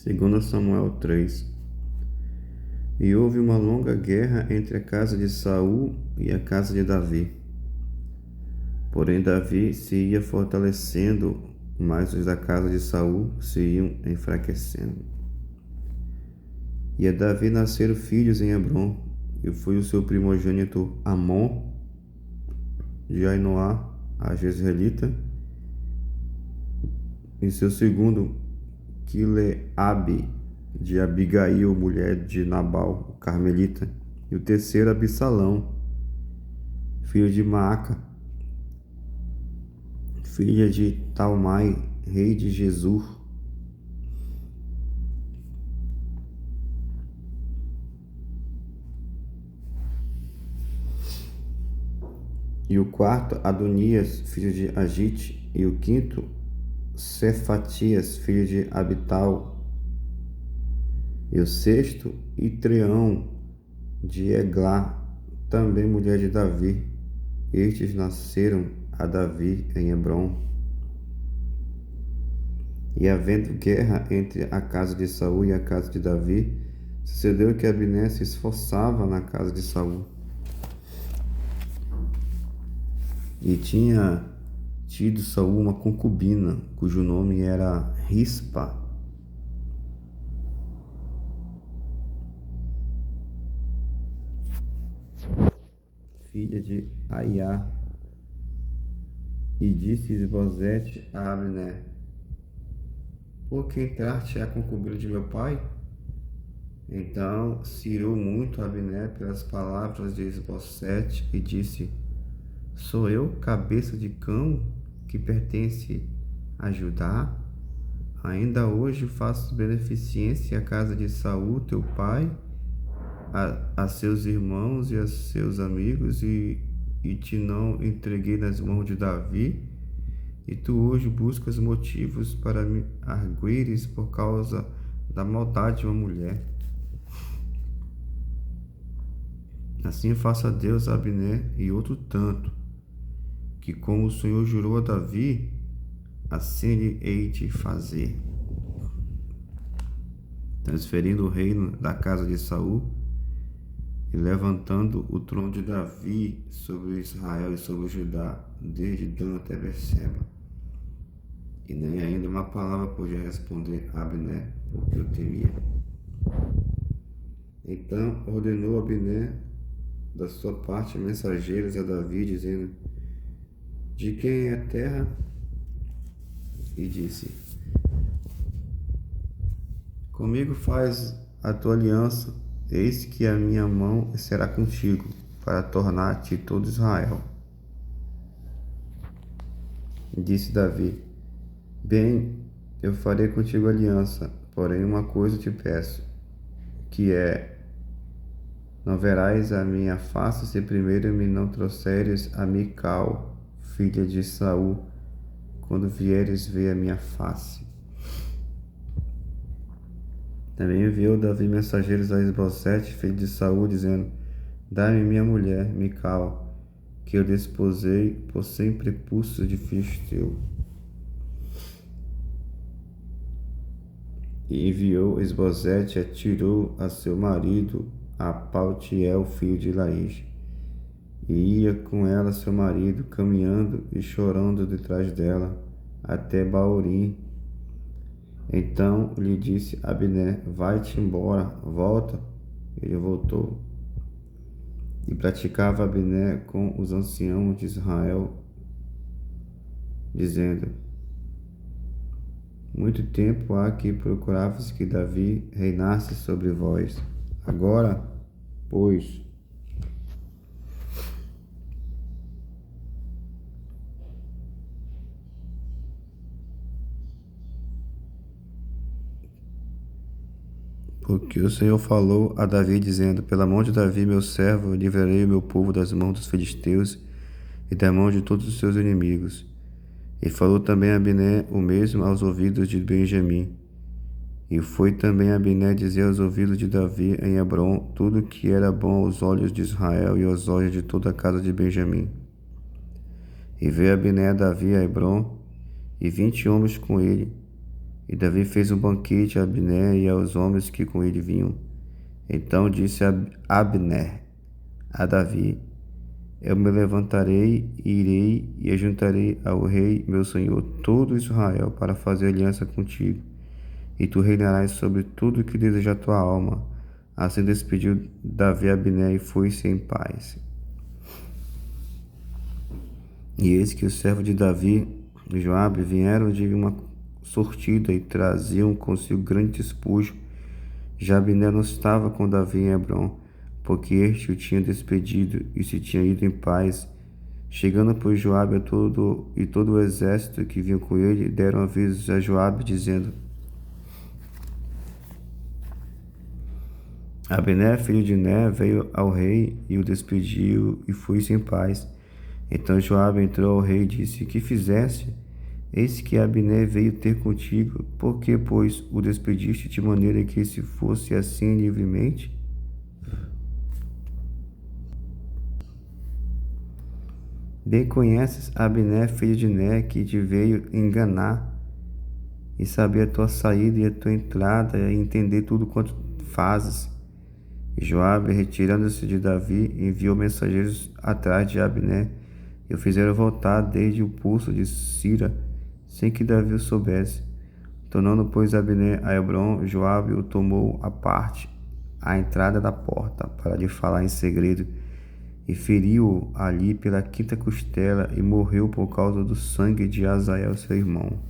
2 Samuel 3. E houve uma longa guerra entre a casa de Saul e a casa de Davi. Porém Davi se ia fortalecendo, mas os da casa de Saul se iam enfraquecendo. E a Davi nasceram filhos em Hebrom, e foi o seu primogênito Amon, de Ainoá, a Jezreelita, e seu segundo Quileabe, de Abigail, mulher de Nabal, o carmelita, e o terceiro Absalão, filho de Maaca, filha de Talmai, rei de Gesur. E o quarto, Adonias, filho de Agite, e o quinto, Cefatias, filho de Abital, e o sexto, Itreão, de Eglá, também mulher de Davi. Estes nasceram a Davi em Hebrom. E havendo guerra entre a casa de Saul e a casa de Davi, sucedeu que Abner se esforçava na casa de Saul. E tinha tido Saul uma concubina, cujo nome era Rispa. Filha de Aiá. E disse Isbosete a Abner: por que entraste a concubina de meu pai? Então se irou muito Abner pelas palavras de Isbosete e disse: sou eu cabeça de cão que pertence a Judá? Ainda hoje faço beneficência à casa de Saul teu pai, a seus irmãos e a seus amigos, e te não entreguei nas mãos de Davi, e tu hoje buscas motivos para me arguires por causa da maldade de uma mulher. Assim faça Deus a Abner e outro tanto, que como o Senhor jurou a Davi, assim lhe hei de fazer. Transferindo o reino da casa de Saul e levantando o trono de Davi sobre Israel e sobre Judá, desde Dan até Berseba. E nem ainda uma palavra podia responder a Abner, porque eu temia. Então ordenou Abner da sua parte mensageiros a Davi, dizendo: de quem é a terra? E disse: comigo faz a tua aliança, eis que a minha mão será contigo, para tornar-te todo Israel. E disse Davi: bem, eu farei contigo aliança, porém uma coisa te peço, que é: não verás a minha face se primeiro me não trouxeres a Mical, filha de Saul, quando vieres ver a minha face. Também enviou Davi mensageiros a Isbosete, filho de Saul, dizendo: dá-me minha mulher, Mical, que eu desposei por 100 prepúcios de filisteu. E enviou Isbosete, atirou a seu marido, a Paltiel, filho de Laís. E ia com ela seu marido, caminhando e chorando detrás dela, até Baorim. Então lhe disse Abner: vai-te embora, volta. Ele voltou. E praticava Abner com os anciãos de Israel, dizendo: muito tempo há que procuravas que Davi reinasse sobre vós. Agora, pois, porque o Senhor falou a Davi, dizendo: pela mão de Davi, meu servo, livrarei o meu povo das mãos dos filisteus e da mão de todos os seus inimigos. E falou também Abner o mesmo aos ouvidos de Benjamim. E foi também Abner dizer aos ouvidos de Davi em Hebrom tudo que era bom aos olhos de Israel e aos olhos de toda a casa de Benjamim. E veio Abner a Davi a Hebrom, e 20 homens com ele. E Davi fez um banquete a Abner e aos homens que com ele vinham. Então disse Abner a Davi: Eu me levantarei e irei e ajuntarei ao rei meu senhor todo Israel para fazer aliança contigo, e tu reinarás sobre tudo o que deseja a tua alma. Assim despediu Davi Abner e foi-se em paz. E eis que o servo de Davi, Joabe, vieram de uma sortida e traziam consigo grande despojo. Já Abner não estava com Davi em Hebrom, porque este o tinha despedido e se tinha ido em paz. Chegando, pois, Joabe e todo o exército que vinha com ele, deram avisos a Joabe, dizendo: Abner, filho de Ner, veio ao rei e o despediu e foi-se em paz. Então Joabe entrou ao rei e disse: Que fizeste? Eis que Abner veio ter contigo. Por que, pois, o despediste de maneira que se fosse assim livremente? Bem conheces Abner, filho de Ner, que te veio enganar, e saber a tua saída e a tua entrada, e entender tudo quanto fazes. E Joabe, retirando-se de Davi, enviou mensageiros atrás de Abner, e o fizeram voltar desde o poço de Sira, sem que Davi o soubesse. Tornando, pois, Abner a Hebrom, Joabe o tomou à parte, à entrada da porta, para lhe falar em segredo, e feriu-o ali pela quinta costela, e morreu por causa do sangue de Azael, seu irmão.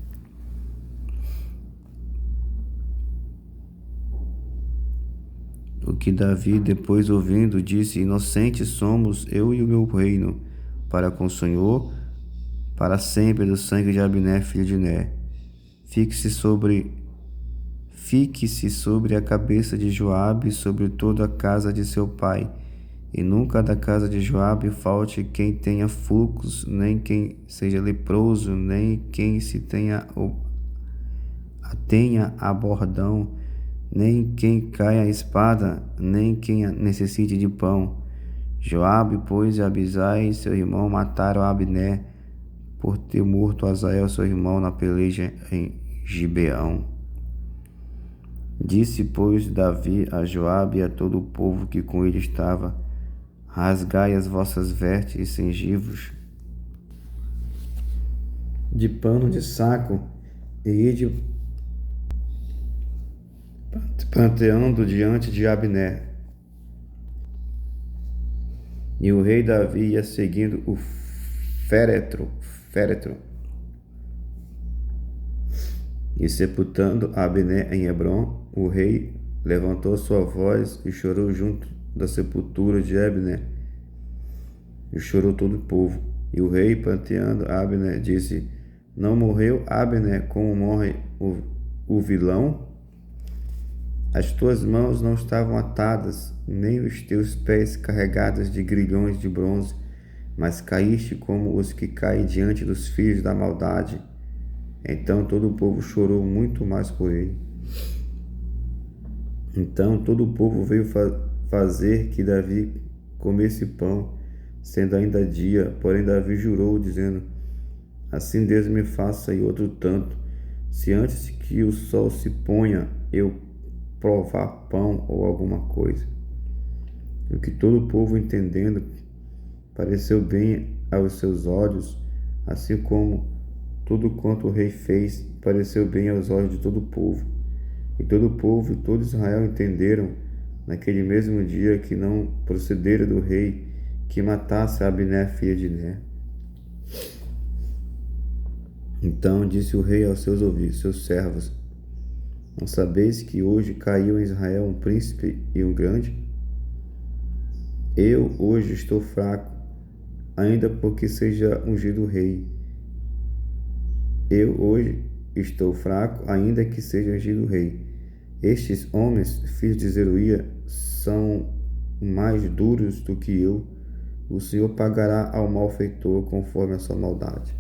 O que Davi, depois ouvindo, disse: Inocentes somos eu e o meu reino, para com o Senhor, para sempre, do sangue de Abner, filho de Ner. Fique-se sobre a cabeça de Joabe e sobre toda a casa de seu pai, e nunca da casa de Joabe falte quem tenha fluxos, nem quem seja leproso, nem quem se tenha a bordão, nem quem caia a espada, nem quem necessite de pão. Joabe, pois, e Abisai, seu irmão, mataram Abner por ter morto Azael, seu irmão, na peleja em Gibeão. Disse, pois, Davi a Joabe e a todo o povo que com ele estava: Rasgai as vossas vestes e cingivos de pano de saco, e ide pranteando diante de Abner. E o rei Davi ia seguindo o féretro, e sepultando Abner em Hebrom, o rei levantou sua voz e chorou junto da sepultura de Abner, e chorou todo o povo. E o rei, pranteando Abner, disse: Não morreu Abner como morre o vilão? As tuas mãos não estavam atadas, nem os teus pés carregados de grilhões de bronze, mas caíste como os que caem diante dos filhos da maldade. Então todo o povo chorou muito mais por ele. Então todo o povo veio fazer que Davi comesse pão, sendo ainda dia. Porém Davi jurou, dizendo: Assim Deus me faça e outro tanto, se antes que o sol se ponha eu provar pão ou alguma coisa. O que todo o povo, entendendo, pareceu bem aos seus olhos, assim como tudo quanto o rei fez pareceu bem aos olhos de todo o povo. E todo o povo e todo Israel entenderam naquele mesmo dia que não procedera do rei que matasse Abner, filho de Ner. Então disse o rei aos seus ouvidos, seus servos: Não sabeis que hoje caiu em Israel um príncipe e um grande? Eu hoje estou fraco, ainda porque seja ungido rei. Eu hoje estou fraco, ainda que seja ungido rei. Estes homens, filhos de Zeruia, são mais duros do que eu. O Senhor pagará ao malfeitor conforme a sua maldade.